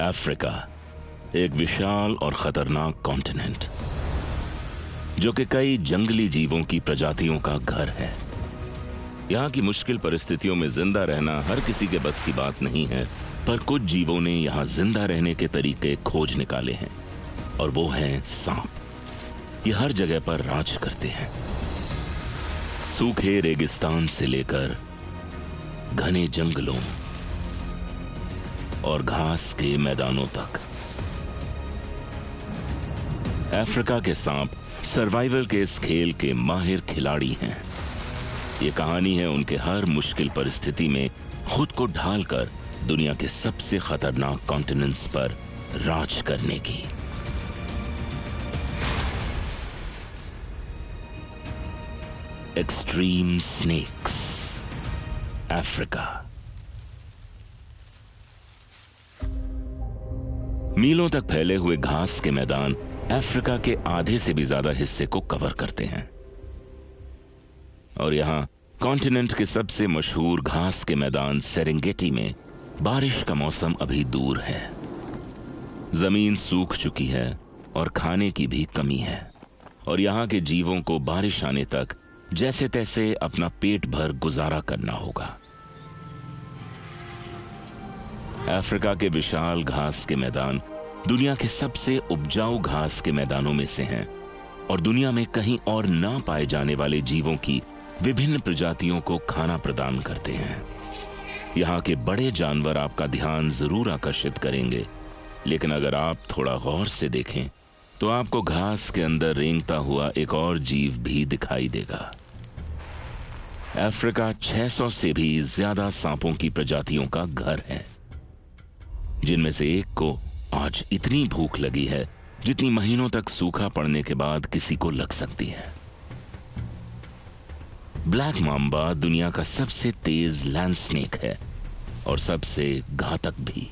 Africa एक विशाल और खतरनाक कॉन्टिनेंट जो कि कई जंगली जीवों की प्रजातियों का घर है। यहाँ की मुश्किल परिस्थितियों में जिंदा रहना हर किसी के बस की बात नहीं है, पर कुछ जीवों ने यहाँ जिंदा रहने के तरीके खोज निकाले हैं, और वो हैं सांप। ये हर जगह पर राज करते हैं, सूखे रेगिस्तान से लेकर घने जंगलों और घास के मैदानों तक। अफ्रीका के सांप सर्वाइवल के इस खेल के माहिर खिलाड़ी हैं। ये कहानी है उनके हर मुश्किल परिस्थिति में खुद को ढालकर दुनिया के सबसे खतरनाक कॉन्टिनेंट्स पर राज करने की। Extreme snakes, Africa. मीलों तक फैले हुए घास के मैदान अफ्रीका के आधे से भी ज्यादा हिस्से को कवर करते हैं, और यहां कॉन्टिनेंट के सबसे मशहूर घास के मैदान सेरेंगेटी में बारिश का मौसम अभी दूर है। जमीन सूख चुकी है और खाने की भी कमी है, और यहां के जीवों को बारिश आने तक जैसे तैसे अपना पेट भर गुजारा करना होगा। अफ्रीका के विशाल घास के मैदान दुनिया के सबसे उपजाऊ घास के मैदानों में से हैं, और दुनिया में कहीं और ना पाए जाने वाले जीवों की विभिन्न प्रजातियों को खाना प्रदान करते हैं। यहाँ के बड़े जानवर आपका ध्यान जरूर आकर्षित करेंगे, लेकिन अगर आप थोड़ा गौर से देखें तो आपको घास के अंदर रेंगता हुआ एक और जीव भी दिखाई देगा। अफ्रीका 600 से भी ज्यादा सांपों की प्रजातियों का घर है, जिनमें से एक को आज इतनी भूख लगी है जितनी महीनों तक सूखा पड़ने के बाद किसी को लग सकती है। ब्लैक माम्बा दुनिया का सबसे तेज लैंड स्नेक है और सबसे घातक भी।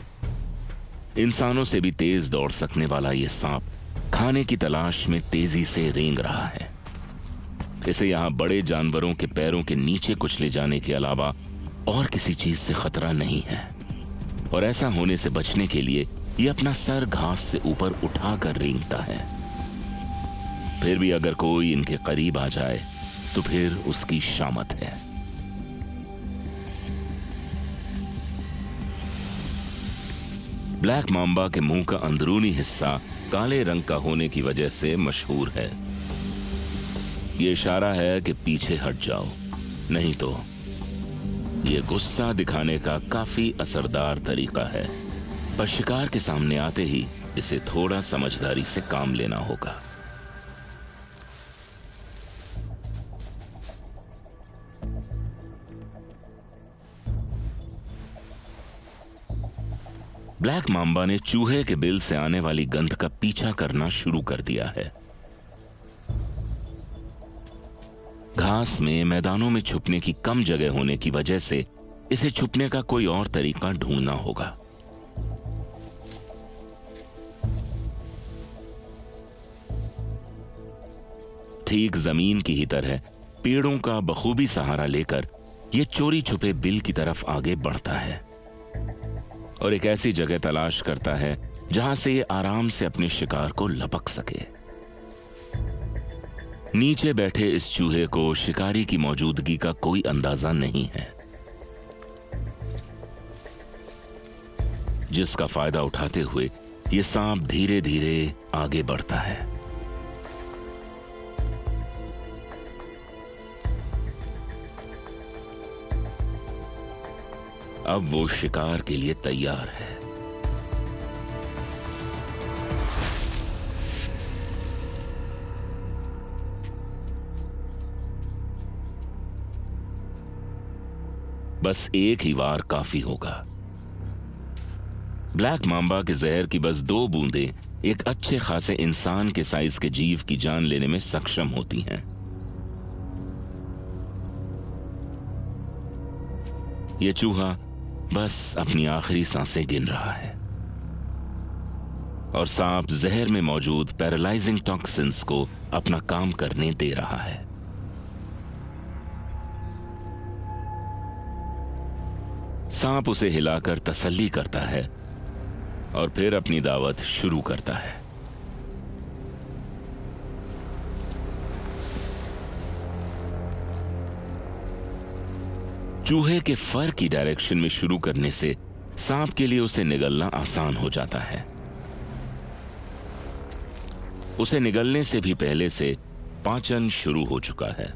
इंसानों से भी तेज दौड़ सकने वाला यह सांप खाने की तलाश में तेजी से रेंग रहा है। इसे यहां बड़े जानवरों के पैरों के नीचे कुचले जाने के अलावा और किसी चीज से खतरा नहीं है, और ऐसा होने से बचने के लिए यह अपना सर घास से ऊपर उठाकर रेंगता है। फिर भी अगर कोई इनके करीब आ जाए तो फिर उसकी शामत है। ब्लैक माम्बा के मुंह का अंदरूनी हिस्सा काले रंग का होने की वजह से मशहूर है। यह इशारा है कि पीछे हट जाओ, नहीं तो यह गुस्सा दिखाने का काफी असरदार तरीका है, पर शिकार के सामने आते ही इसे थोड़ा समझदारी से काम लेना होगा। ब्लैक माम्बा ने चूहे के बिल से आने वाली गंध का पीछा करना शुरू कर दिया है। घास में मैदानों में छुपने की कम जगह होने की वजह से इसे छुपने का कोई और तरीका ढूंढना होगा। ठीक जमीन की ही तरह पेड़ों का बखूबी सहारा लेकर यह चोरी छुपे बिल की तरफ आगे बढ़ता है, और एक ऐसी जगह तलाश करता है जहां से यह आराम से अपने शिकार को लपक सके। नीचे बैठे इस चूहे को शिकारी की मौजूदगी का कोई अंदाजा नहीं है, जिसका फायदा उठाते हुए यह सांप धीरे धीरे आगे बढ़ता है। अब वो शिकार के लिए तैयार है। बस एक ही वार काफी होगा। ब्लैक माम्बा के जहर की बस 2 बूंदें एक अच्छे खासे इंसान के साइज के जीव की जान लेने में सक्षम होती हैं। यह चूहा बस अपनी आखिरी सांसें गिन रहा है, और सांप जहर में मौजूद पैरालाइजिंग टॉक्सिन्स को अपना काम करने दे रहा है। सांप उसे हिलाकर तसल्ली करता है और फिर अपनी दावत शुरू करता है। चूहे के फर की डायरेक्शन में शुरू करने से सांप के लिए उसे निगलना आसान हो जाता है। उसे निगलने से भी पहले से पाचन शुरू हो चुका है।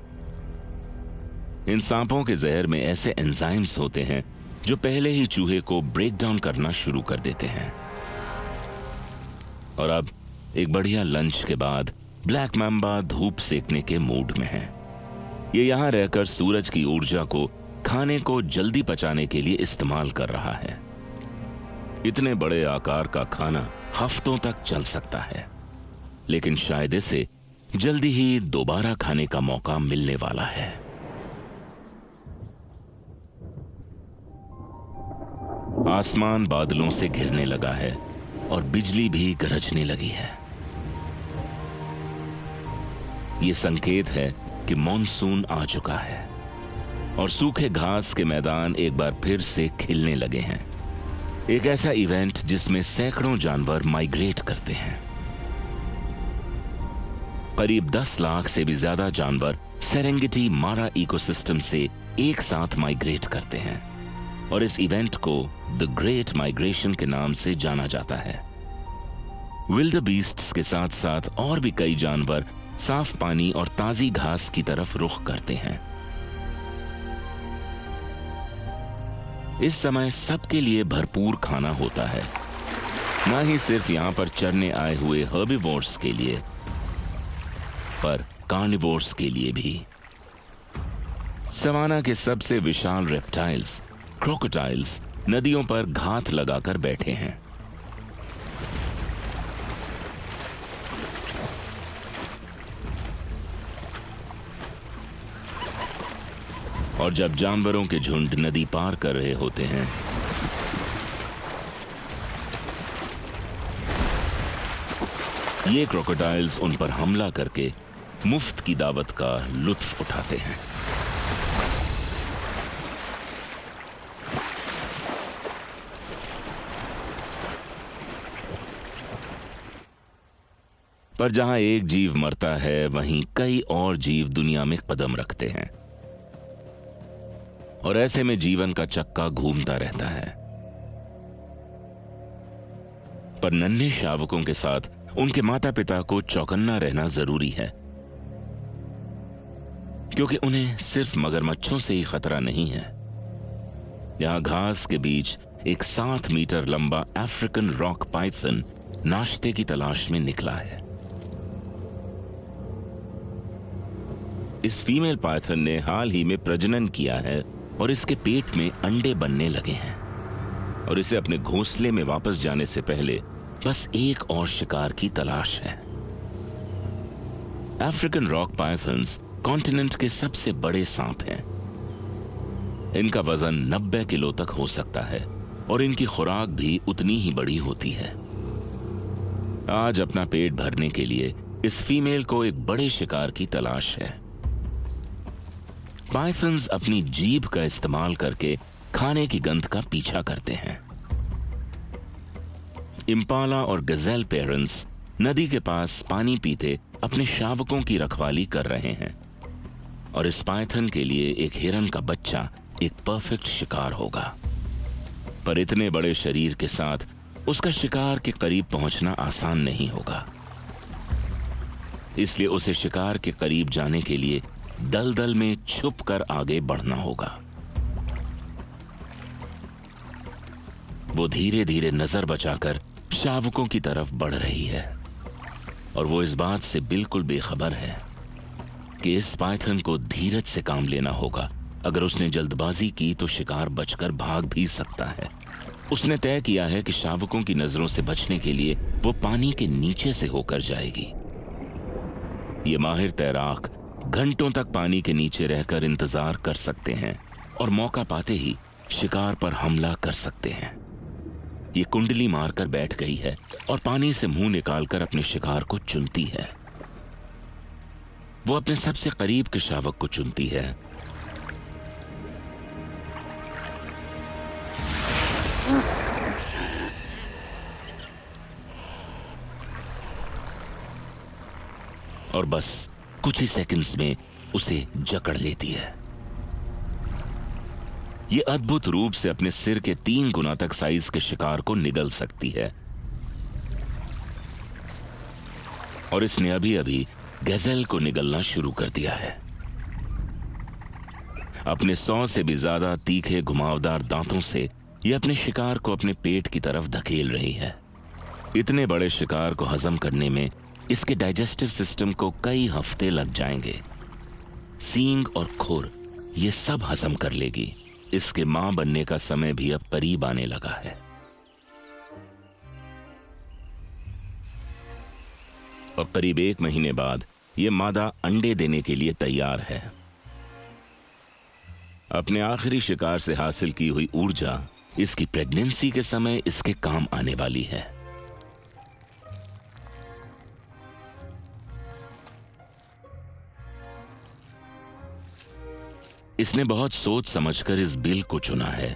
इन सांपों के जहर में ऐसे एंजाइम्स होते हैं जो पहले ही चूहे को ब्रेक डाउन करना शुरू कर देते हैं। और अब एक बढ़िया लंच के बाद ब्लैक मैम्बा धूप सेकने के मूड में है। ये यहां रहकर सूरज की ऊर्जा को खाने को जल्दी पचाने के लिए इस्तेमाल कर रहा है। इतने बड़े आकार का खाना हफ्तों तक चल सकता है, लेकिन शायद इसे जल्दी ही दोबारा खाने का मौका मिलने वाला है। आसमान बादलों से घिरने लगा है और बिजली भी गरजने लगी है। यह संकेत है कि मॉनसून आ चुका है और सूखे घास के मैदान एक बार फिर से खिलने लगे हैं। एक ऐसा इवेंट जिसमें सैकड़ों जानवर माइग्रेट करते हैं। करीब 10 लाख से भी ज्यादा जानवर सेरेंगेटी मारा इकोसिस्टम से एक साथ माइग्रेट करते हैं और इस इवेंट को द ग्रेट माइग्रेशन के नाम से जाना जाता है। विल्डरबीस्ट्स के साथ साथ और भी कई जानवर साफ पानी और ताजी घास की तरफ रुख करते हैं। इस समय सबके लिए भरपूर खाना होता है, ना ही सिर्फ यहां पर चरने आए हुए हर्बिवोर्स के लिए, पर कार्निवोर्स के लिए भी। सवाना के सबसे विशाल रेप्टाइल्स क्रोकोडाइल्स नदियों पर घात लगाकर बैठे हैं। और जब जानवरों के झुंड नदी पार कर रहे होते हैं, ये क्रोकोडाइल्स उन पर हमला करके मुफ्त की दावत का लुत्फ उठाते हैं। पर जहां एक जीव मरता है, वहीं कई और जीव दुनिया में कदम रखते हैं और ऐसे में जीवन का चक्का घूमता रहता है। पर नन्हे शावकों के साथ उनके माता पिता को चौकन्ना रहना जरूरी है, क्योंकि उन्हें सिर्फ मगरमच्छों से ही खतरा नहीं है। यहां घास के बीच एक 7 मीटर लंबा अफ्रीकन रॉक पाइथन नाश्ते की तलाश में निकला है। इस फीमेल पाइथन ने हाल ही में प्रजनन किया है और इसके पेट में अंडे बनने लगे हैं और इसे अपने घोंसले में वापस जाने से पहले बस एक और शिकार की तलाश है। अफ्रीकन रॉक पाइथन्स कॉन्टिनेंट के सबसे बड़े सांप हैं। इनका वजन 90 किलो तक हो सकता है और इनकी खुराक भी उतनी ही बड़ी होती है। आज अपना पेट भरने के लिए इस फीमेल को एक बड़े शिकार की तलाश है। पाइथन्स अपनी जीभ का इस्तेमाल करके खाने की गंध का पीछा करते हैं। इम्पाला और गजेल पेरेंट्स नदी के पास पानी पीते अपने शावकों की रखवाली कर रहे हैं और इस पाइथन के लिए एक हिरन का बच्चा एक परफेक्ट शिकार होगा। पर इतने बड़े शरीर के साथ उसका शिकार के करीब पहुंचना आसान नहीं होगा, इसलिए उसे शिकार के करीब जाने के लिए दलदल में छुपकर आगे बढ़ना होगा। वो धीरे धीरे नजर बचाकर शावकों की तरफ बढ़ रही है और वो इस बात से बिल्कुल बेखबर है कि इस पाइथन को धीरज से काम लेना होगा। अगर उसने जल्दबाजी की तो शिकार बचकर भाग भी सकता है। उसने तय किया है कि शावकों की नजरों से बचने के लिए वो पानी के नीचे से होकर जाएगी। ये माहिर तैराक घंटों तक पानी के नीचे रहकर इंतजार कर सकते हैं और मौका पाते ही शिकार पर हमला कर सकते हैं। ये कुंडली मारकर बैठ गई है और पानी से मुंह निकालकर अपने शिकार को चुनती है। वो अपने सबसे करीब के शावक को चुनती है। और बस कुछ ही सेकंड्स में उसे जकड़ लेती है। ये अद्भुत रूप से अपने सिर के 3 गुना तक साइज के शिकार को निगल सकती है। और इसने अभी अभी गैज़ेल को निगलना शुरू कर दिया है। अपने 100 से भी ज्यादा तीखे घुमावदार दांतों से यह अपने शिकार को अपने पेट की तरफ धकेल रही है। इतने बड़े शिकार को हजम करने में इसके डाइजेस्टिव सिस्टम को कई हफ्ते लग जाएंगे। सींग और खुर ये सब हजम कर लेगी। इसके मां बनने का समय भी अब करीब आने लगा है। और करीब 1 महीने बाद यह मादा अंडे देने के लिए तैयार है। अपने आखिरी शिकार से हासिल की हुई ऊर्जा इसकी प्रेगनेंसी के समय इसके काम आने वाली है। इसने बहुत सोच समझकर इस बिल को चुना है,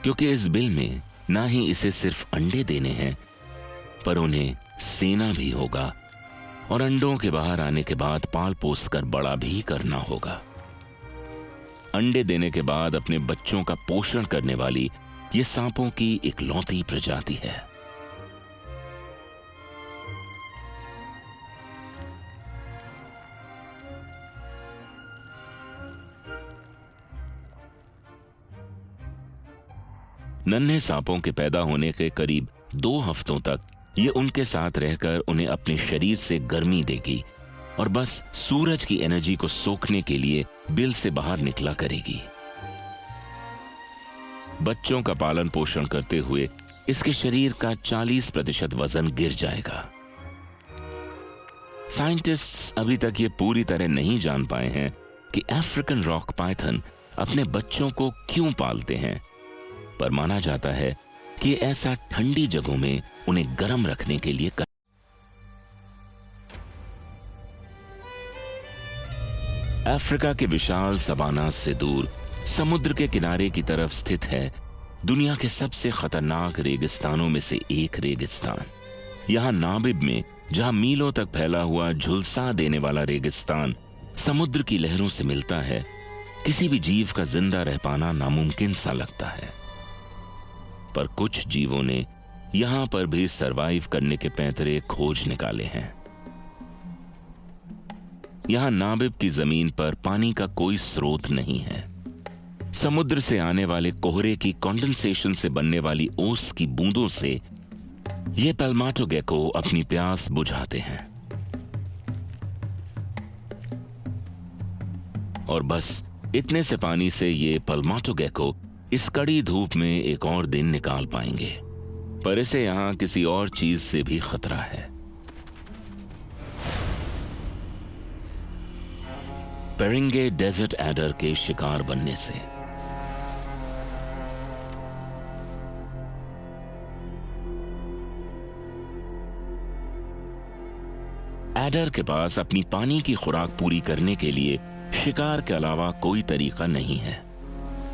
क्योंकि इस बिल में ना ही इसे सिर्फ अंडे देने हैं, पर उन्हें सेना भी होगा और अंडों के बाहर आने के बाद पाल पोस कर बड़ा भी करना होगा। अंडे देने के बाद अपने बच्चों का पोषण करने वाली ये सांपों की इकलौती प्रजाति है। नन्हे सांपों के पैदा होने के करीब 2 हफ्तों तक ये उनके साथ रहकर उन्हें अपने शरीर से गर्मी देगी और बस सूरज की एनर्जी को सोखने के लिए बिल से बाहर निकला करेगी। बच्चों का पालन पोषण करते हुए इसके शरीर का 40% वजन गिर जाएगा। साइंटिस्ट्स अभी तक ये पूरी तरह नहीं जान पाए हैं कि अफ्रीकन रॉक पाइथन अपने बच्चों को क्यों पालते हैं, पर माना जाता है कि ऐसा ठंडी जगहों में उन्हें गर्म रखने के लिए अफ्रीका के विशाल सवाना से दूर समुद्र के किनारे की तरफ स्थित है दुनिया के सबसे खतरनाक रेगिस्तानों में से एक रेगिस्तान। यहां नामिब में, जहां मीलों तक फैला हुआ झुलसा देने वाला रेगिस्तान समुद्र की लहरों से मिलता है, किसी भी जीव का जिंदा रह पाना नामुमकिन सा लगता है। पर कुछ जीवों ने यहां पर भी सरवाइव करने के पैंतरे खोज निकाले हैं। यहां नामिब की जमीन पर पानी का कोई स्रोत नहीं है। समुद्र से आने वाले कोहरे की कंडेंसेशन से बनने वाली ओस की बूंदों से ये पल्माटो गेको अपनी प्यास बुझाते हैं। और बस इतने से पानी से ये पल्माटो गेको इस कड़ी धूप में एक और दिन निकाल पाएंगे, पर इसे यहां किसी और चीज से भी खतरा है। पेरिंगे डेजर्ट एडर के शिकार बनने से। एडर के पास अपनी पानी की खुराक पूरी करने के लिए शिकार के अलावा कोई तरीका नहीं है।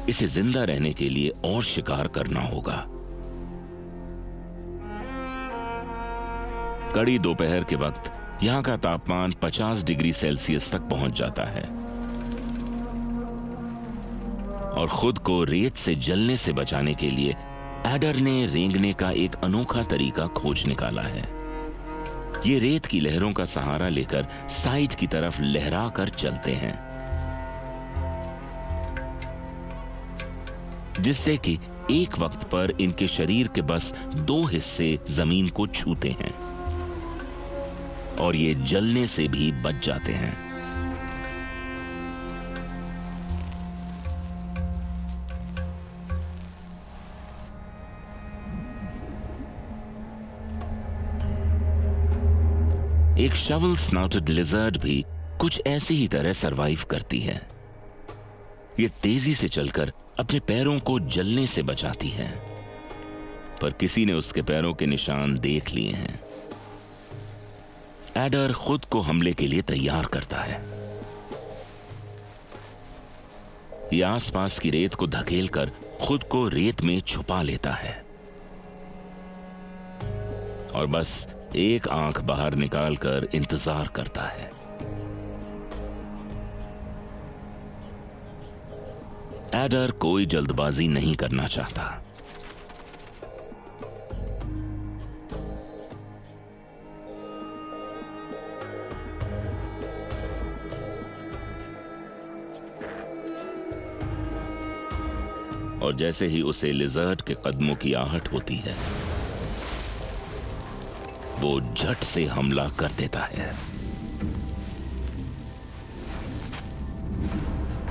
इसे जिंदा रहने के लिए और शिकार करना होगा। कड़ी दोपहर के वक्त यहां का तापमान 50 डिग्री सेल्सियस तक पहुंच जाता है और खुद को रेत से जलने से बचाने के लिए एडर ने रेंगने का एक अनोखा तरीका खोज निकाला है। ये रेत की लहरों का सहारा लेकर साइड की तरफ लहरा कर चलते हैं, जिससे कि एक वक्त पर इनके शरीर के बस 2 हिस्से जमीन को छूते हैं और ये जलने से भी बच जाते हैं। एक शवल स्नाउटेड लिजर्ड भी कुछ ऐसी ही तरह सरवाइव करती है। ये तेजी से चलकर अपने पैरों को जलने से बचाती है, पर किसी ने उसके पैरों के निशान देख लिए हैं। एडर खुद को हमले के लिए तैयार करता है। यह आसपास की रेत को धकेलकर खुद को रेत में छुपा लेता है और बस एक आंख बाहर निकालकर इंतजार करता है। एडर कोई जल्दबाजी नहीं करना चाहता। और जैसे ही उसे लिजर्ड के कदमों की आहट होती है, वो झट से हमला कर देता है।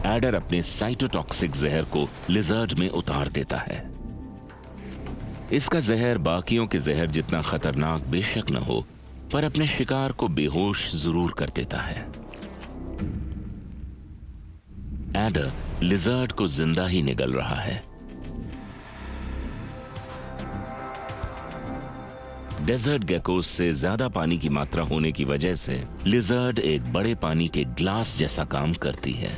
एडर अपने साइटोटॉक्सिक जहर को लिजर्ड में उतार देता है। इसका जहर बाकियों के जहर जितना खतरनाक बेशक न हो, पर अपने शिकार को बेहोश जरूर कर देता है। एडर लिजर्ड को जिंदा ही निगल रहा है। डेजर्ट गेकोस से ज्यादा पानी की मात्रा होने की वजह से लिजर्ड एक बड़े पानी के ग्लास जैसा काम करती है,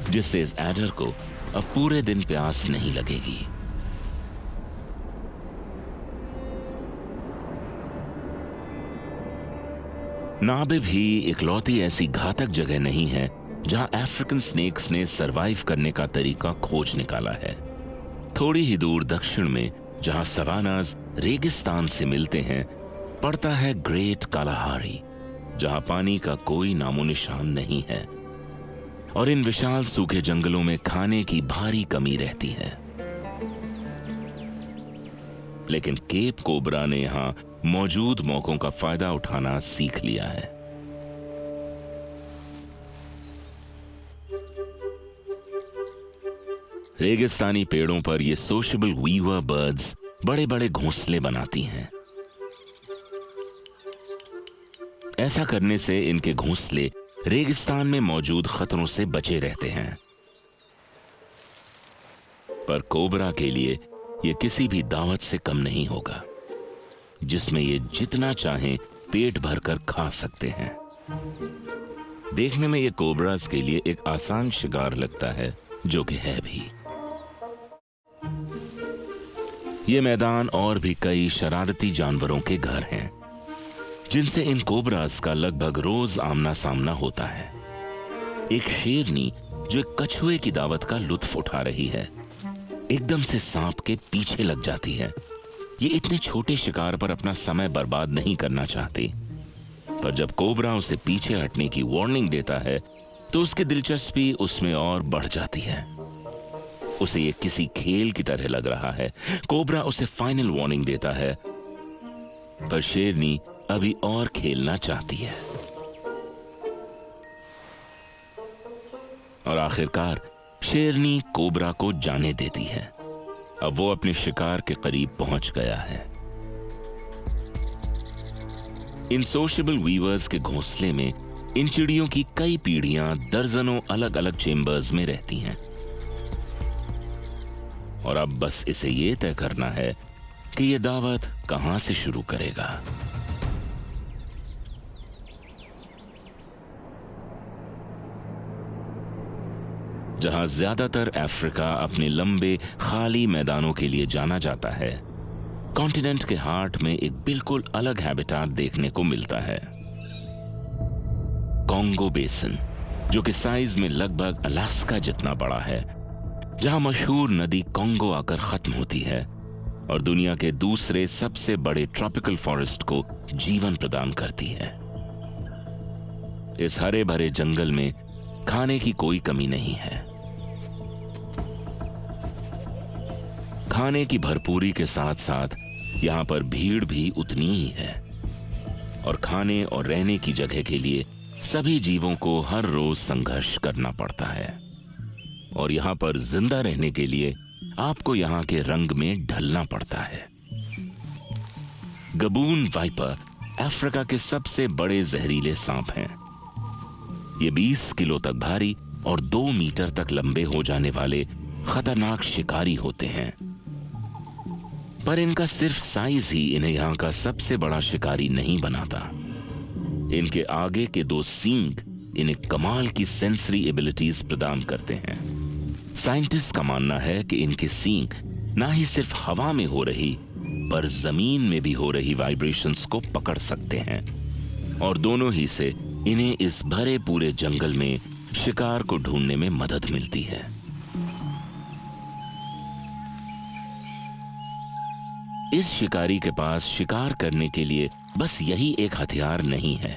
जिससे इस एडर को अब पूरे दिन प्यास नहीं लगेगी। नाबिब ही इकलौती ऐसी घातक जगह नहीं है जहां अफ्रीकन स्नेक्स ने सरवाइव करने का तरीका खोज निकाला है। थोड़ी ही दूर दक्षिण में, जहां सवानाज रेगिस्तान से मिलते हैं, पड़ता है ग्रेट कालाहारी, जहां पानी का कोई नामो निशान नहीं है और इन विशाल सूखे जंगलों में खाने की भारी कमी रहती है। लेकिन केप कोबरा ने यहां मौजूद मौकों का फायदा उठाना सीख लिया है। रेगिस्तानी पेड़ों पर ये सोशेबल वीवर बर्ड्स बड़े बड़े घोंसले बनाती हैं। ऐसा करने से इनके घोंसले रेगिस्तान में मौजूद खतरों से बचे रहते हैं। पर कोबरा के लिए यह किसी भी दावत से कम नहीं होगा, जिसमें ये जितना चाहें पेट भरकर खा सकते हैं। देखने में ये कोबरास के लिए एक आसान शिकार लगता है, जो कि है भी। ये मैदान और भी कई शरारती जानवरों के घर हैं, जिनसे इन कोबरास का लगभग रोज आमना सामना होता है। एक शेरनी जो एक कछुए की दावत का लुत्फ उठा रही है, एकदम से सांप के पीछे लग जाती है। ये इतने छोटे शिकार पर अपना समय बर्बाद नहीं करना चाहती, पर जब कोबरा उसे पीछे हटने की वार्निंग देता है तो उसकी दिलचस्पी उसमें और बढ़ जाती है। उसे ये किसी खेल की तरह लग रहा है। कोबरा उसे फाइनल वार्निंग देता है, पर शेरनी अभी और खेलना चाहती है। और आखिरकार शेरनी कोबरा को जाने देती है। अब वो अपने शिकार के करीब पहुंच गया है। इन सोशेबल वीवर्स के घोंसले में इन चिड़ियों की कई पीढ़ियां दर्जनों अलग अलग चेंबर्स में रहती हैं। और अब बस इसे यह तय करना है कि यह दावत कहां से शुरू करेगा। जहां ज्यादातर अफ्रीका अपने लंबे खाली मैदानों के लिए जाना जाता है, कॉन्टिनेंट के हार्ट में एक बिल्कुल अलग हैबिटाट देखने को मिलता है। कॉन्गो बेसिन, जो कि साइज में लगभग अलास्का जितना बड़ा है, जहां मशहूर नदी कॉन्गो आकर खत्म होती है और दुनिया के दूसरे सबसे बड़े ट्रॉपिकल फॉरेस्ट को जीवन प्रदान करती है। इस हरे भरे जंगल में खाने की कोई कमी नहीं है। खाने की भरपूरी के साथ साथ यहां पर भीड़ भी उतनी ही है और खाने और रहने की जगह के लिए सभी जीवों को हर रोज संघर्ष करना पड़ता है। और यहां पर जिंदा रहने के लिए आपको यहां के रंग में ढलना पड़ता है। गबून वाइपर अफ्रीका के सबसे बड़े जहरीले सांप हैं। ये 20 किलो तक भारी और 2 मीटर तक लंबे हो जाने वाले खतरनाक शिकारी होते हैं। पर इनका सिर्फ साइज ही इन्हें यहां का सबसे बड़ा शिकारी नहीं बनाता। इनके आगे के 2 सींग इन्हें कमाल की सेंसरी एबिलिटीज प्रदान करते हैं। साइंटिस्ट का मानना है कि इनके सींग ना ही सिर्फ हवा में हो रही, पर जमीन में भी हो रही वाइब्रेशंस को पकड़ सकते हैं और दोनों ही से इन्हें इस भरे पूरे जंगल में शिकार को ढूंढने में मदद मिलती है। इस शिकारी के पास शिकार करने के लिए बस यही एक हथियार नहीं है।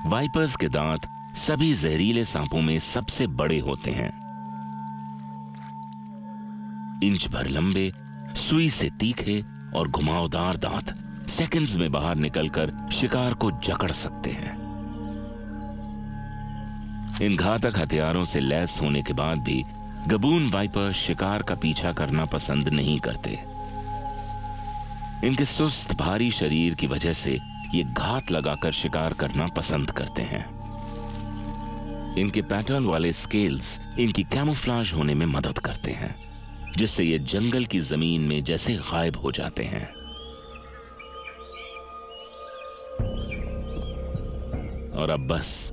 वाइपर्स के दांत सभी जहरीले सांपों में सबसे बड़े होते हैं। इंच भर लंबे, सुई से तीखे और घुमावदार दांत सेकंड्स में बाहर निकलकर शिकार को जकड़ सकते हैं। इन घातक हथियारों से लैस होने के बाद भी गबून वाइपर शिकार का पीछा करना पसंद नहीं करते। इनके सुस्त भारी शरीर की वजह से ये घात लगाकर शिकार करना पसंद करते हैं। इनके पैटर्न वाले स्केल्स इनकी कैमोफ्लेज होने में मदद करते हैं, जिससे ये जंगल की जमीन में जैसे गायब हो जाते हैं। और अब बस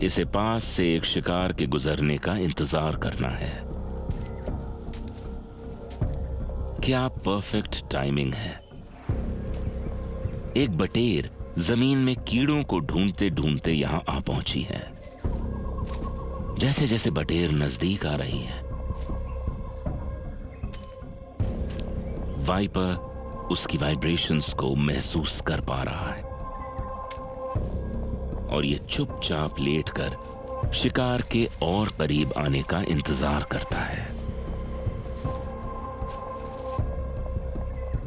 इसे पास से एक शिकार के गुजरने का इंतजार करना है। क्या परफेक्ट टाइमिंग है। एक बटेर जमीन में कीड़ों को ढूंढते ढूंढते यहां आ पहुंची है। जैसे जैसे बटेर नजदीक आ रही है, वाइपर उसकी वाइब्रेशंस को महसूस कर पा रहा है और ये चुपचाप लेटकर शिकार के और करीब आने का इंतजार करता है।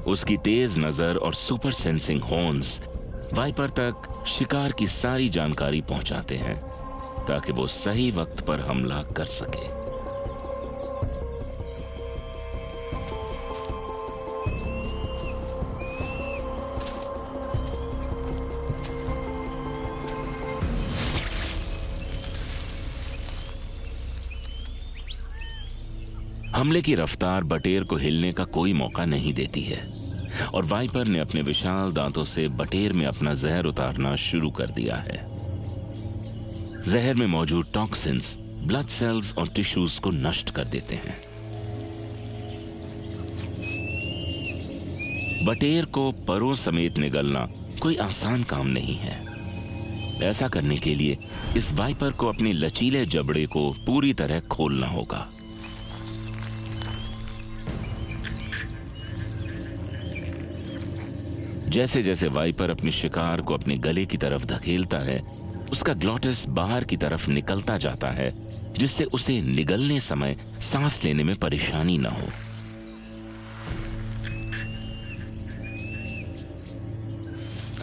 उसकी तेज नजर और सुपर सेंसिंग हॉर्न्स वाइपर तक शिकार की सारी जानकारी पहुंचाते हैं ताकि वो सही वक्त पर हमला कर सके। हमले की रफ्तार बटेर को हिलने का कोई मौका नहीं देती है और वाइपर ने अपने विशाल दांतों से बटेर में अपना जहर उतारना शुरू कर दिया है। जहर में मौजूद टॉक्सिन्स ब्लड सेल्स और टिश्यूज को नष्ट कर देते हैं। बटेर को परों समेत निगलना कोई आसान काम नहीं है। ऐसा करने के लिए इस वाइपर को अपने लचीले जबड़े को पूरी तरह खोलना होगा। जैसे जैसे वाइपर अपने शिकार को अपने गले की तरफ धकेलता है, उसका ग्लॉटिस बाहर की तरफ निकलता जाता है, जिससे उसे निगलने समय सांस लेने में परेशानी न हो।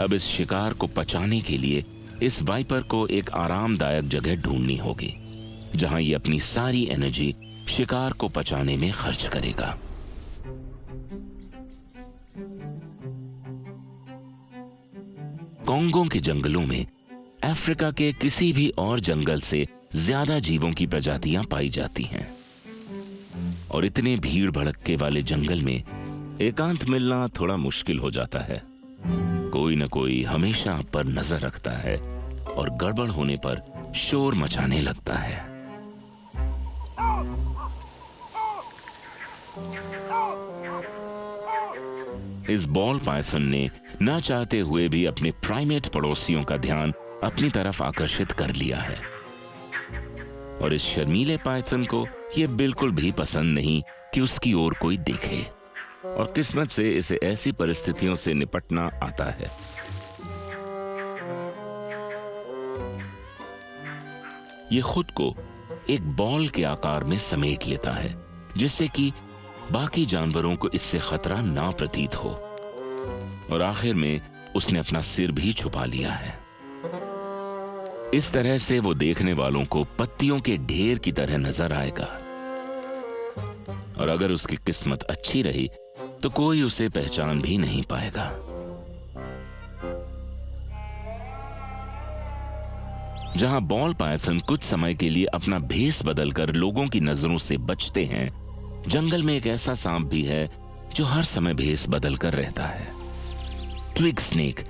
अब इस शिकार को पचाने के लिए इस वाइपर को एक आरामदायक जगह ढूंढनी होगी, जहां ये अपनी सारी एनर्जी शिकार को पचाने में खर्च करेगा। कॉन्गो के जंगलों में अफ्रीका के किसी भी और जंगल से ज्यादा जीवों की प्रजातियां पाई जाती हैं और इतने भीड़ भड़के वाले जंगल में एकांत मिलना थोड़ा मुश्किल हो जाता है। कोई न कोई हमेशा आप पर नजर रखता है और गड़बड़ होने पर शोर मचाने लगता है। इस बॉल पाइथन ने ना चाहते हुए भी अपने प्राइमेट पड़ोसियों का ध्यान अपनी तरफ आकर्षित कर लिया है और इस शर्मीले पाइथन को यह बिल्कुल भी पसंद नहीं कि उसकी ओर कोई देखे और किस्मत से इसे ऐसी परिस्थितियों से निपटना आता है। यह खुद को एक बॉल के आकार में समेट लेता है, जिससे कि बाकी जानवरों को इससे खतरा ना प्रतीत हो और आखिर में उसने अपना सिर भी छुपा लिया है। इस तरह से वो देखने वालों को पत्तियों के ढेर की तरह नजर आएगा और अगर उसकी किस्मत अच्छी रही तो कोई उसे पहचान भी नहीं पाएगा। जहां बॉल पाइथन कुछ समय के लिए अपना भेष बदलकर लोगों की नजरों से बचते हैं, जंगल में एक ऐसा सांप भी है जो हर समय भेष बदलकर रहता है। ट्विग स्नेक,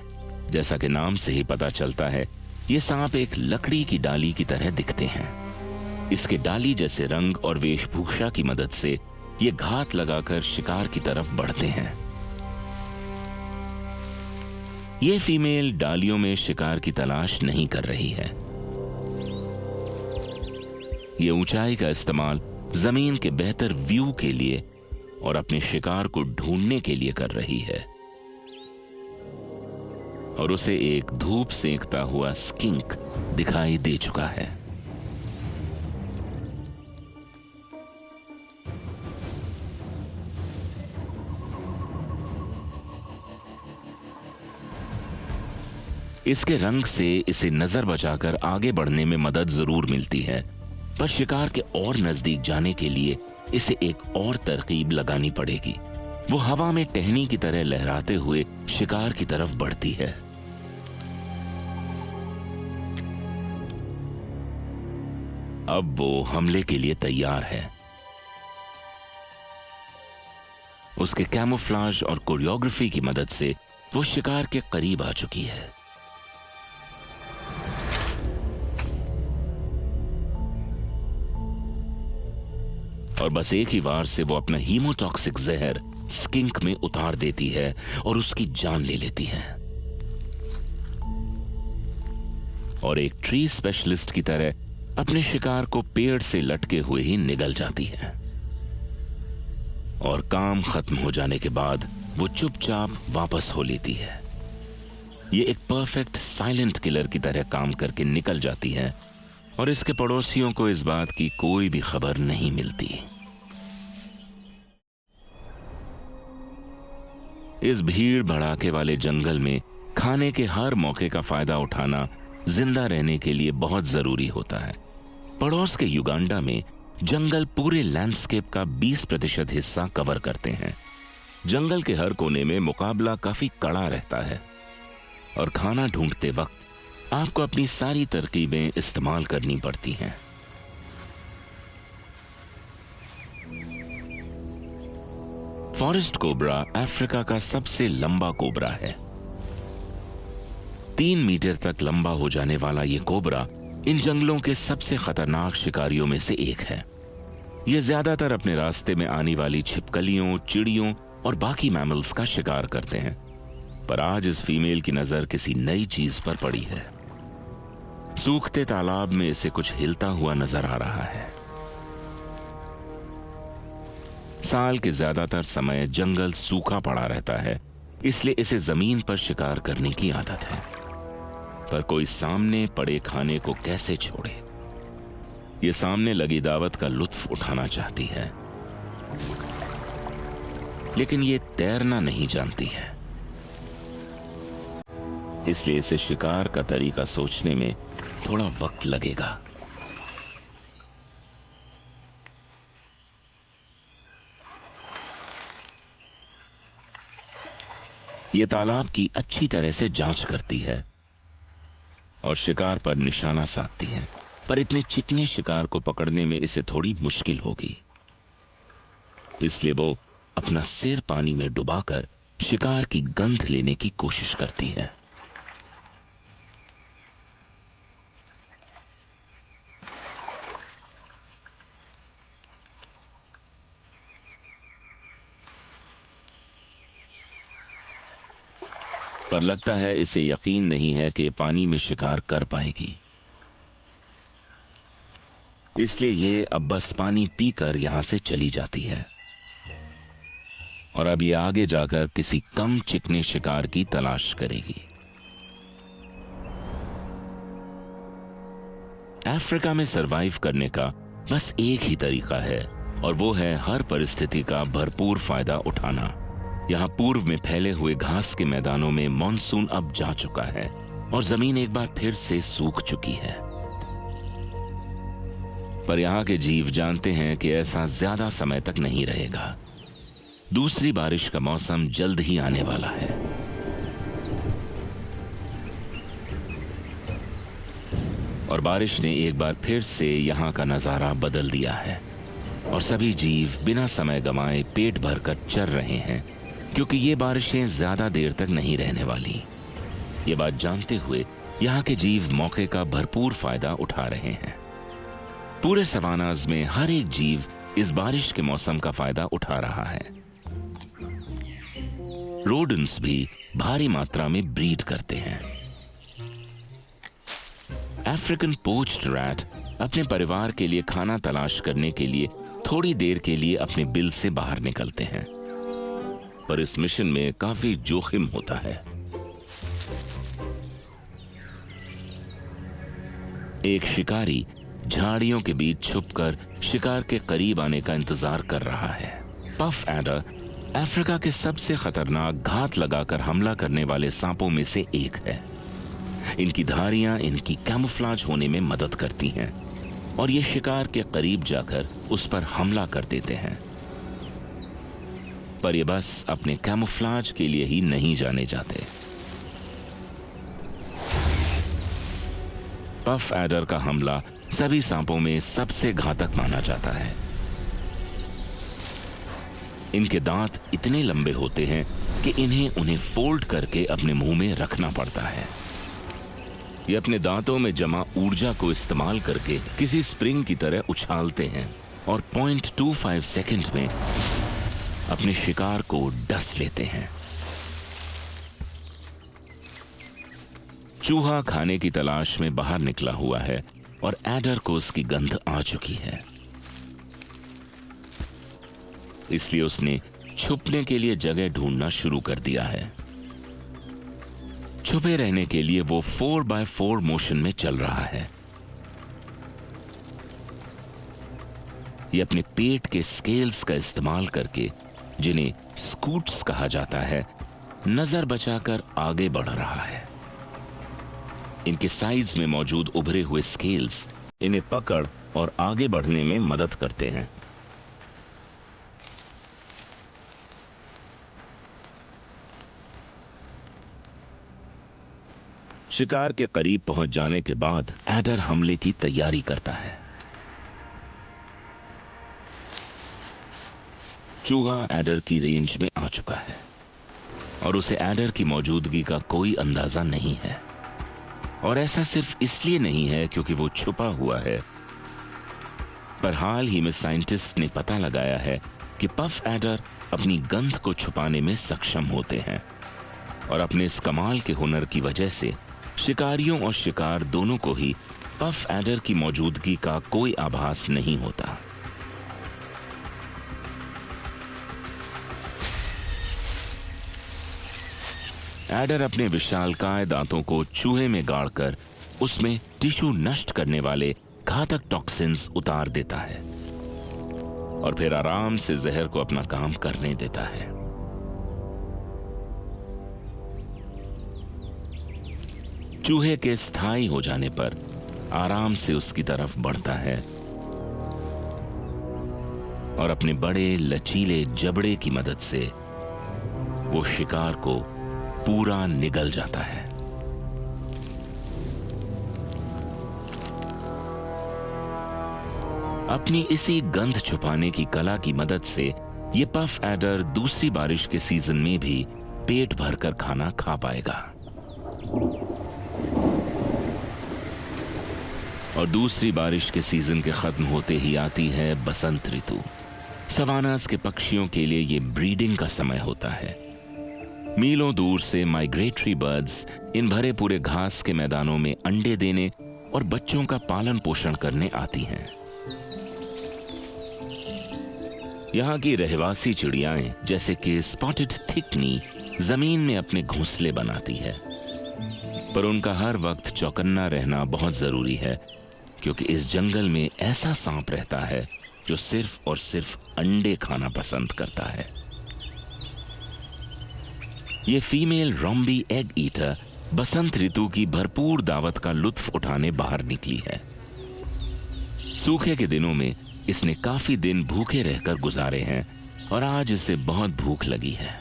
जैसा कि नाम से ही पता चलता है, ये सांप एक लकड़ी की डाली की तरह दिखते हैं। इसके डाली जैसे रंग और वेशभूषा की मदद से ये घात लगाकर शिकार की तरफ बढ़ते हैं। ये फीमेल डालियों में शिकार की तलाश नहीं कर रही है। ये ऊंचाई का इस्तेमाल जमीन के बेहतर व्यू के लिए और अपने शिकार को ढूंढने के लिए कर रही है। और उसे एक धूप सेंकता हुआ स्किंक दिखाई दे चुका है। इसके रंग से इसे नजर बचाकर आगे बढ़ने में मदद जरूर मिलती है, पर शिकार के और नजदीक जाने के लिए इसे एक और तरकीब लगानी पड़ेगी। वो हवा में टहनी की तरह लहराते हुए शिकार की तरफ बढ़ती है। अब वो हमले के लिए तैयार है। उसके कैमोफ्लाज और कोरियोग्राफी की मदद से वो शिकार के करीब आ चुकी है। और बस एक ही वार से वो अपना हीमोटॉक्सिक जहर स्किंक में उतार देती है और उसकी जान ले लेती है। और एक ट्री स्पेशलिस्ट की तरह अपने शिकार को पेड़ से लटके हुए ही निगल जाती है। और काम खत्म हो जाने के बाद वो चुपचाप वापस हो लेती है। ये एक परफेक्ट साइलेंट किलर की तरह काम करके निकल जाती है और इसके पड़ोसियों को इस बात की कोई भी खबर नहीं मिलती। इस भीड़ भड़ाके वाले जंगल में खाने के हर मौके का फायदा उठाना जिंदा रहने के लिए बहुत जरूरी होता है। पड़ोस के युगांडा में जंगल पूरे लैंडस्केप का 20% हिस्सा कवर करते हैं। जंगल के हर कोने में मुकाबला काफी कड़ा रहता है और खाना ढूंढते वक्त आपको अपनी सारी तरकीबें इस्तेमाल करनी पड़ती हैं। फॉरेस्ट कोबरा अफ्रीका का सबसे लंबा कोबरा है। 3 मीटर तक लंबा हो जाने वाला यह कोबरा इन जंगलों के सबसे खतरनाक शिकारियों में से एक है। यह ज्यादातर अपने रास्ते में आने वाली छिपकलियों, चिड़ियों और बाकी मैमल्स का शिकार करते हैं। पर आज इस फीमेल की नजर किसी नई चीज पर पड़ी है। सूखते तालाब में इसे कुछ हिलता हुआ नजर आ रहा है। साल के ज्यादातर समय जंगल सूखा पड़ा रहता है, इसलिए इसे जमीन पर शिकार करने की आदत है। पर कोई सामने पड़े खाने को कैसे छोड़े? ये सामने लगी दावत का लुत्फ उठाना चाहती है, लेकिन ये तैरना नहीं जानती है। इसलिए इसे शिकार का तरीका सोचने में थोड़ा वक्त लगेगा। ये तालाब की अच्छी तरह से जांच करती है और शिकार पर निशाना साधती है, पर इतने चिकने शिकार को पकड़ने में इसे थोड़ी मुश्किल होगी। इसलिए वो अपना सिर पानी में डुबाकर शिकार की गंध लेने की कोशिश करती है। पर लगता है इसे यकीन नहीं है कि पानी में शिकार कर पाएगी। इसलिए ये अब बस पानी पीकर यहां से चली जाती है और अब ये आगे जाकर किसी कम चिकने शिकार की तलाश करेगी। अफ्रीका में सरवाइव करने का बस एक ही तरीका है और वो है हर परिस्थिति का भरपूर फायदा उठाना। यहां पूर्व में फैले हुए घास के मैदानों में मॉनसून अब जा चुका है और जमीन एक बार फिर से सूख चुकी है। पर यहां के जीव जानते हैं कि ऐसा ज्यादा समय तक नहीं रहेगा। दूसरी बारिश का मौसम जल्द ही आने वाला है। और बारिश ने एक बार फिर से यहां का नजारा बदल दिया है और सभी जीव बिना समय गंवाए पेट भरकर चर रहे हैं, क्योंकि ये बारिशें ज्यादा देर तक नहीं रहने वाली। ये बात जानते हुए यहाँ के जीव मौके का भरपूर फायदा उठा रहे हैं। पूरे सवानाज में हर एक जीव इस बारिश के मौसम का फायदा उठा रहा है। रोडेंट्स भी भारी मात्रा में ब्रीड करते हैं। अफ्रीकन पोच्ड रैट अपने परिवार के लिए खाना तलाश करने के लिए थोड़ी देर के लिए अपने बिल से बाहर निकलते हैं, पर इस मिशन में काफी जोखिम होता है। एक शिकारी झाड़ियों के बीच छुपकर शिकार के करीब आने का इंतजार कर रहा है। पफ एडर अफ्रीका के सबसे खतरनाक घात लगाकर हमला करने वाले सांपों में से एक है। इनकी धारियां इनकी कैमोफ्लेज होने में मदद करती हैं और ये शिकार के करीब जाकर उस पर हमला कर देते हैं। पर ये बस अपने कैमोफ्लेज के लिए ही नहीं जाने जाते। पफ एडर का हमला सभी सांपों में सबसे घातक माना जाता है। इनके दांत इतने लंबे होते हैं कि उन्हें फोल्ड करके अपने मुंह में रखना पड़ता है। ये अपने दांतों में जमा ऊर्जा को इस्तेमाल करके किसी स्प्रिंग की तरह उछालते हैं और 0.25 सेकंड में अपने शिकार को डस लेते हैं। चूहा खाने की तलाश में बाहर निकला हुआ है और एडर को उसकी गंध आ चुकी है, इसलिए उसने छुपने के लिए जगह ढूंढना शुरू कर दिया है। छुपे रहने के लिए वो 4x4 मोशन में चल रहा है। ये अपने पेट के स्केल्स का इस्तेमाल करके, जिन्हें स्कूट्स कहा जाता है, नजर बचाकर आगे बढ़ रहा है। इनके साइड्स में मौजूद उभरे हुए स्केल्स इन्हें पकड़ और आगे बढ़ने में मदद करते हैं। शिकार के करीब पहुंच जाने के बाद एडर हमले की तैयारी करता है। चूहा एडर की रेंज में आ चुका है और उसे एडर की मौजूदगी का कोई अंदाजा नहीं है। और ऐसा सिर्फ इसलिए नहीं है क्योंकि वो छुपा हुआ है, पर हाल ही में साइंटिस्ट ने पता लगाया है कि पफ एडर अपनी गंध को छुपाने में सक्षम होते हैं और अपने इस कमाल के हुनर की वजह से शिकारियों और शिकार दोनों को ही पफ एडर की मौजूदगी का कोई आभास नहीं होता। एडर अपने विशालकाय दांतों को चूहे में गाड़कर उसमें टिश्यू नष्ट करने वाले घातक टॉक्सिन्स उतार देता है और फिर आराम से जहर को अपना काम करने देता है। चूहे के स्थायी हो जाने पर आराम से उसकी तरफ बढ़ता है और अपने बड़े लचीले जबड़े की मदद से वो शिकार को पूरा निगल जाता है। अपनी इसी गंध छुपाने की कला की मदद से ये पफ एडर दूसरी बारिश के सीजन में भी पेट भरकर खाना खा पाएगा। और दूसरी बारिश के सीजन के खत्म होते ही आती है बसंत ऋतु। सवानास के पक्षियों के लिए ये ब्रीडिंग का समय होता है। मीलों दूर से माइग्रेटरी बर्ड्स इन भरे पूरे घास के मैदानों में अंडे देने और बच्चों का पालन पोषण करने आती हैं। यहाँ की रहवासी चिड़ियाएं जैसे कि स्पॉटेड थिकनी जमीन में अपने घोंसले बनाती है, पर उनका हर वक्त चौकन्ना रहना बहुत जरूरी है क्योंकि इस जंगल में ऐसा सांप रहता है जो सिर्फ और सिर्फ अंडे खाना पसंद करता है। ये फीमेल रोम्बी एग ईटर बसंत ऋतु की भरपूर दावत का लुत्फ उठाने बाहर निकली है। सूखे के दिनों में इसने काफी दिन भूखे रहकर गुजारे हैं और आज इसे बहुत भूख लगी है।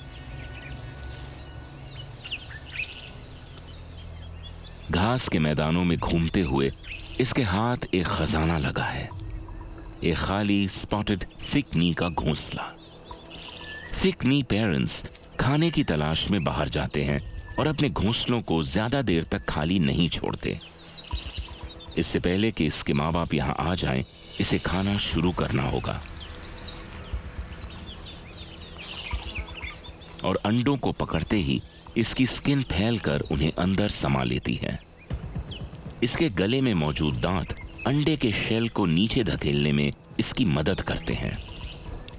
घास के मैदानों में घूमते हुए इसके हाथ एक खजाना लगा है, एक खाली स्पॉटेड थिकनी का घोंसला। थिकनी पेरेंट्स खाने की तलाश में बाहर जाते हैं और अपने घोंसलों को ज्यादा देर तक खाली नहीं छोड़ते। इससे पहले कि इसके माँ बाप यहां आ जाएं, इसे खाना शुरू करना होगा। और अंडों को पकड़ते ही इसकी स्किन फैलकर उन्हें अंदर समा लेती है। इसके गले में मौजूद दांत अंडे के शेल को नीचे धकेलने में इसकी मदद करते हैं।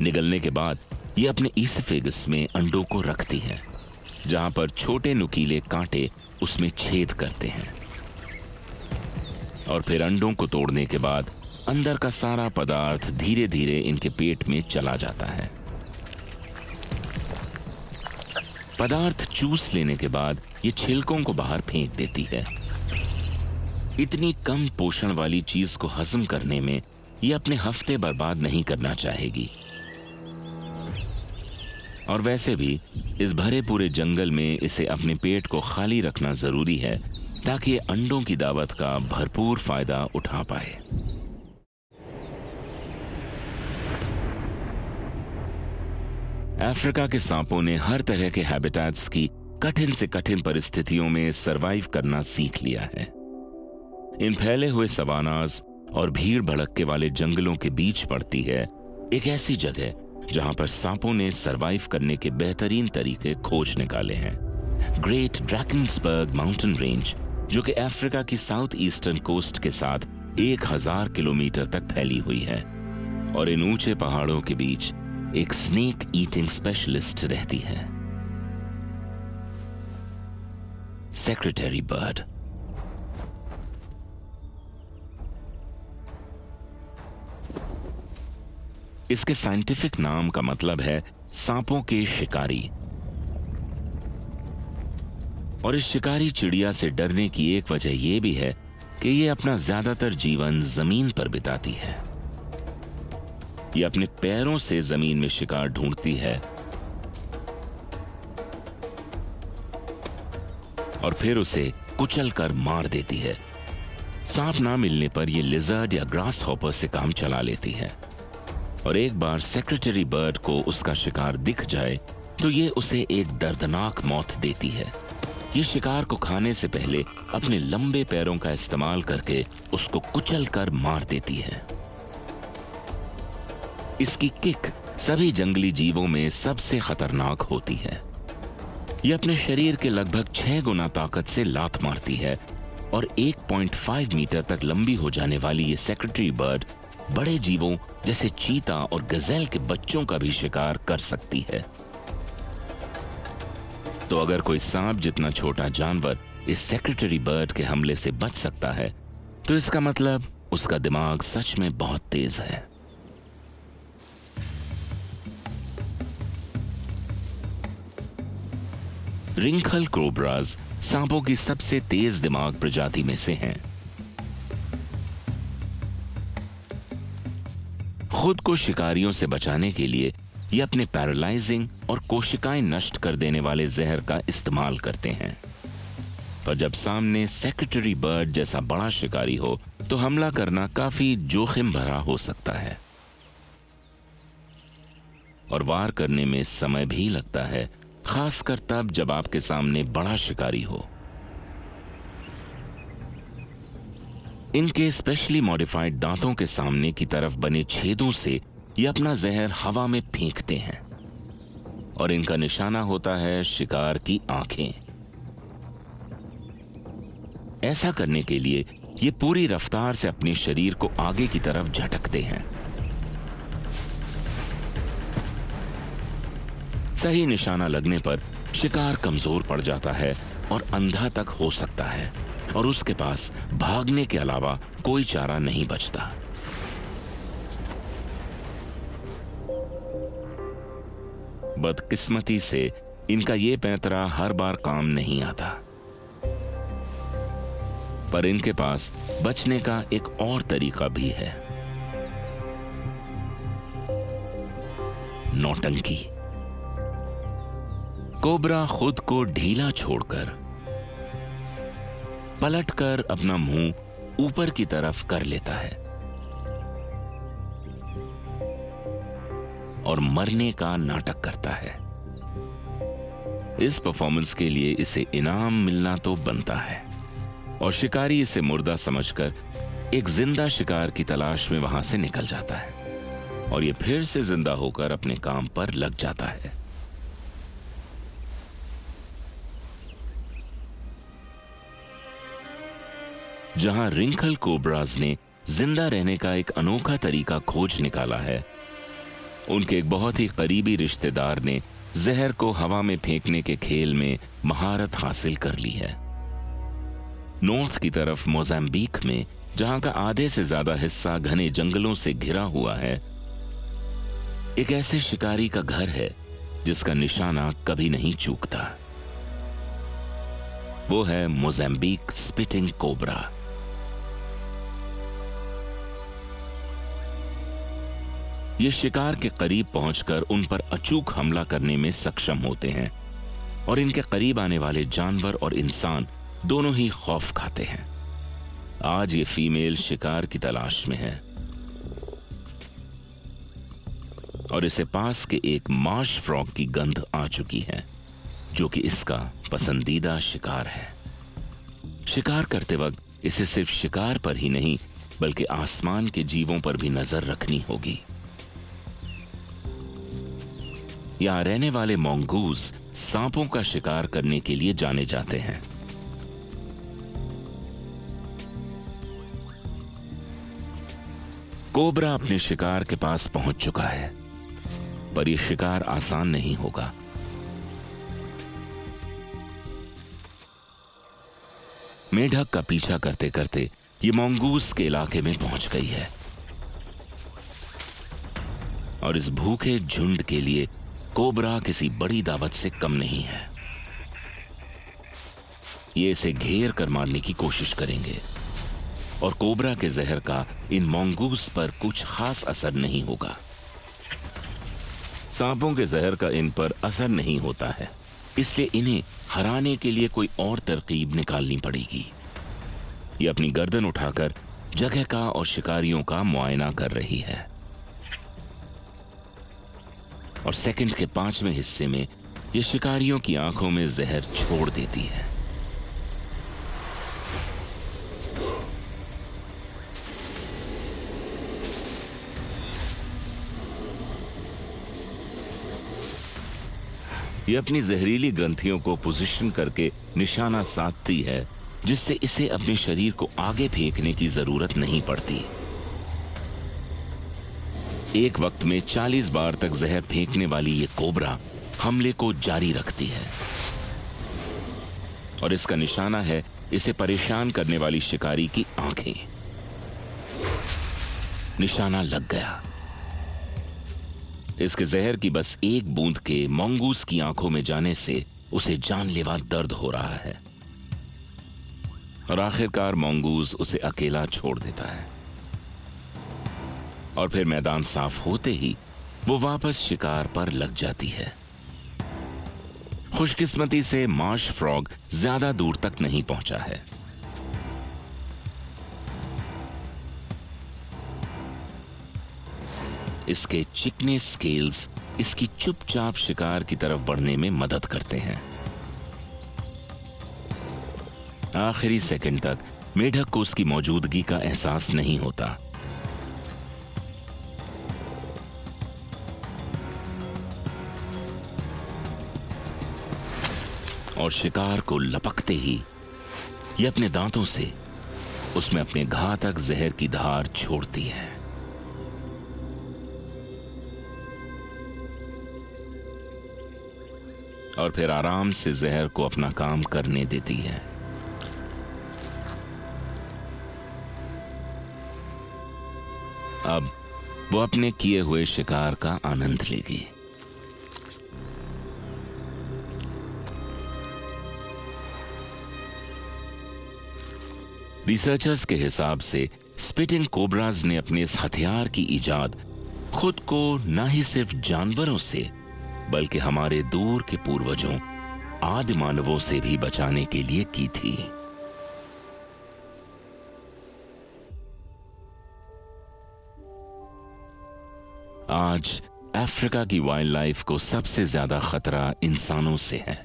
निगलने के बाद ये अपने ईसोफेगस में अंडों को रखती हैं, जहां पर छोटे नुकीले कांटे उसमें छेद करते हैं। और फिर अंडों को तोड़ने के बाद अंदर का सारा पदार्थ धीरे धीरे इनके पेट में चला जाता है। पदार्थ चूस लेने के बाद ये छिलकों को बाहर फेंक देती है। इतनी कम पोषण वाली चीज को हजम करने में ये अपने हफ्ते बर्बाद नहीं करना चाहेगी। और वैसे भी इस भरे पूरे जंगल में इसे अपने पेट को खाली रखना जरूरी है, ताकि ये अंडों की दावत का भरपूर फायदा उठा पाए। अफ्रीका के सांपों ने हर तरह के हैबिटेट्स की कठिन से कठिन परिस्थितियों में सरवाइव करना सीख लिया है। इन फैले हुए सवानास और भीड़ भड़क्के वाले जंगलों के बीच पड़ती है एक ऐसी जगह जहां पर सांपों ने सरवाइव करने के बेहतरीन तरीके खोज निकाले हैं। ग्रेट ड्रैकेंसबर्ग माउंटेन रेंज, जो कि अफ्रीका की साउथ ईस्टर्न कोस्ट के साथ 1000 किलोमीटर तक फैली हुई है। और इन ऊंचे पहाड़ों के बीच एक स्नेक ईटिंग स्पेशलिस्ट रहती है, सेक्रेटरी बर्ड। इसके साइंटिफिक नाम का मतलब है सांपों के शिकारी। और इस शिकारी चिड़िया से डरने की एक वजह यह भी है कि यह अपना ज्यादातर जीवन जमीन पर बिताती है। यह अपने पैरों से जमीन में शिकार ढूंढती है और फिर उसे कुचलकर मार देती है। सांप ना मिलने पर यह लिजर्ड या ग्रास हॉपर से काम चला लेती है। और एक बार सेक्रेटरी बर्ड को उसका शिकार दिख जाए तो ये उसे एक दर्दनाक मौत देती है। ये शिकार को खाने से पहले अपने लंबे पैरों का इस्तेमाल करके उसको कुचलकर मार देती है। इसकी किक सभी जंगली जीवों में सबसे खतरनाक होती है। यह अपने शरीर के लगभग 6 गुना ताकत से लात मारती है और 1.5 मीटर तक लंबी हो जाने वाली ये सेक्रेटरी बर्ड बड़े जीवों जैसे चीता और गजेल के बच्चों का भी शिकार कर सकती है। तो अगर कोई सांप जितना छोटा जानवर इस सेक्रेटरी बर्ड के हमले से बच सकता है, तो इसका मतलब उसका दिमाग सच में बहुत तेज है। रिंखल कोबराज सांपों की सबसे तेज दिमाग प्रजाति में से हैं। खुद को शिकारियों से बचाने के लिए ये अपने पैरालाइजिंग और कोशिकाएं नष्ट कर देने वाले जहर का इस्तेमाल करते हैं। पर जब सामने सेक्रेटरी बर्ड जैसा बड़ा शिकारी हो तो हमला करना काफी जोखिम भरा हो सकता है और वार करने में समय भी लगता है, खासकर तब जब आपके सामने बड़ा शिकारी हो। इनके स्पेशली मॉडिफाइड दांतों के सामने की तरफ बने छेदों से ये अपना जहर हवा में फेंकते हैं और इनका निशाना होता है शिकार की आंखें। ऐसा करने के लिए ये पूरी रफ्तार से अपने शरीर को आगे की तरफ झटकते हैं। सही निशाना लगने पर शिकार कमजोर पड़ जाता है और अंधा तक हो सकता है और उसके पास भागने के अलावा कोई चारा नहीं बचता। बदकिस्मती से इनका ये पैंतरा हर बार काम नहीं आता, पर इनके पास बचने का एक और तरीका भी है, नौटंकी। कोबरा खुद को ढीला छोड़कर पलटकर अपना मुंह ऊपर की तरफ कर लेता है और मरने का नाटक करता है। इस परफॉर्मेंस के लिए इसे इनाम मिलना तो बनता है और शिकारी इसे मुर्दा समझकर एक जिंदा शिकार की तलाश में वहां से निकल जाता है और ये फिर से जिंदा होकर अपने काम पर लग जाता है। जहां रिंखल कोबराज ने जिंदा रहने का एक अनोखा तरीका खोज निकाला है। उनके एक बहुत ही करीबी रिश्तेदार ने जहर को हवा में फेंकने के खेल में महारत हासिल कर ली है। नॉर्थ की तरफ मोजाम्बिक में, जहां का आधे से ज्यादा हिस्सा घने जंगलों से घिरा हुआ है, एक ऐसे शिकारी का घर है जिसका निशाना कभी नहीं चूकता। वो है मोजाम्बिक स्पिटिंग कोबरा। ये शिकार के करीब पहुंचकर उन पर अचूक हमला करने में सक्षम होते हैं और इनके करीब आने वाले जानवर और इंसान दोनों ही खौफ खाते हैं। आज ये फीमेल शिकार की तलाश में है और इसे पास के एक मार्श फ्रॉग की गंध आ चुकी है, जो कि इसका पसंदीदा शिकार है। शिकार करते वक्त इसे सिर्फ शिकार पर ही नहीं बल्कि आसमान के जीवों पर भी नजर रखनी होगी। यहां रहने वाले मोंगूज सांपों का शिकार करने के लिए जाने जाते हैं। कोबरा अपने शिकार के पास पहुंच चुका है, पर यह शिकार आसान नहीं होगा। मेढक का पीछा करते करते ये मोंगूज के इलाके में पहुंच गई है और इस भूखे झुंड के लिए कोबरा किसी बड़ी दावत से कम नहीं है। ये इसे घेर कर मारने की कोशिश करेंगे और कोबरा के जहर का इन मोंगूज पर कुछ खास असर नहीं होगा। सांपों के जहर का इन पर असर नहीं होता है, इसलिए इन्हें हराने के लिए कोई और तरकीब निकालनी पड़ेगी। ये अपनी गर्दन उठाकर जगह का और शिकारियों का मुआयना कर रही है और सेकंड के 5वें हिस्से में ये शिकारियों की आंखों में जहर छोड़ देती है। ये अपनी जहरीली ग्रंथियों को पोजीशन करके निशाना साधती है, जिससे इसे अपने शरीर को आगे फेंकने की जरूरत नहीं पड़ती। एक वक्त में 40 बार तक जहर फेंकने वाली ये कोबरा हमले को जारी रखती है और इसका निशाना है इसे परेशान करने वाली शिकारी की आंखें। निशाना लग गया। इसके जहर की बस एक बूंद के मोंगूज की आंखों में जाने से उसे जानलेवा दर्द हो रहा है और आखिरकार मोंगूज उसे अकेला छोड़ देता है और फिर मैदान साफ होते ही वो वापस शिकार पर लग जाती है। खुशकिस्मती से मार्श फ्रॉग ज्यादा दूर तक नहीं पहुंचा है। इसके चिकने स्केल्स इसकी चुपचाप शिकार की तरफ बढ़ने में मदद करते हैं। आखिरी सेकंड तक मेढक को उसकी मौजूदगी का एहसास नहीं होता। और शिकार को लपकते ही ये अपने दांतों से उसमें अपने घातक जहर की धार छोड़ती है। और फिर आराम से जहर को अपना काम करने देती है। अब वो अपने किए हुए शिकार का आनंद लेगी। रिसर्चर्स के हिसाब से स्पिटिंग कोबराज ने अपने इस हथियार की इजाद खुद को न ही सिर्फ जानवरों से बल्कि हमारे दूर के पूर्वजों आदि मानवों से भी बचाने के लिए की थी। आज अफ्रीका की वाइल्ड लाइफ को सबसे ज्यादा खतरा इंसानों से है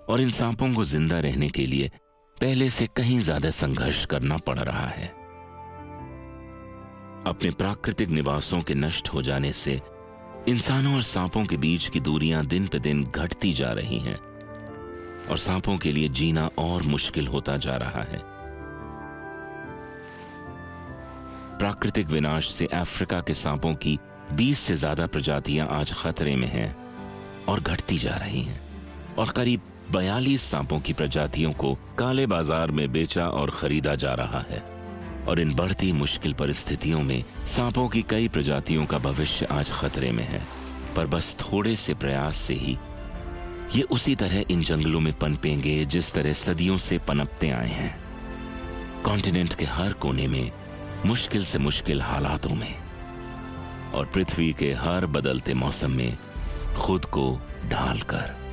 और इन सांपों को जिंदा रहने के लिए पहले से कहीं ज्यादा संघर्ष करना पड़ रहा है। अपने प्राकृतिक निवासों के नष्ट हो जाने से इंसानों और सांपों के बीच की दूरियां दिन पे दिन घटती जा रही हैं और सांपों के लिए जीना और मुश्किल होता जा रहा है। प्राकृतिक विनाश से अफ्रीका के सांपों की 20 से ज्यादा प्रजातियां आज खतरे में हैं और घटती जा रही हैं, और करीब 42 सांपों की प्रजातियों को काले बाजार में बेचा और खरीदा जा रहा है। और इन बढ़ती मुश्किल परिस्थितियों में सांपों की कई प्रजातियों का भविष्य आज खतरे में है। पर बस थोड़े से प्रयास से ही ये उसी तरह इन जंगलों में पनपेंगे जिस तरह सदियों से पनपते आए हैं, कॉन्टिनेंट के हर कोने में, मुश्किल से मुश्किल हालातों में, और पृथ्वी के हर बदलते मौसम में खुद को ढालकर।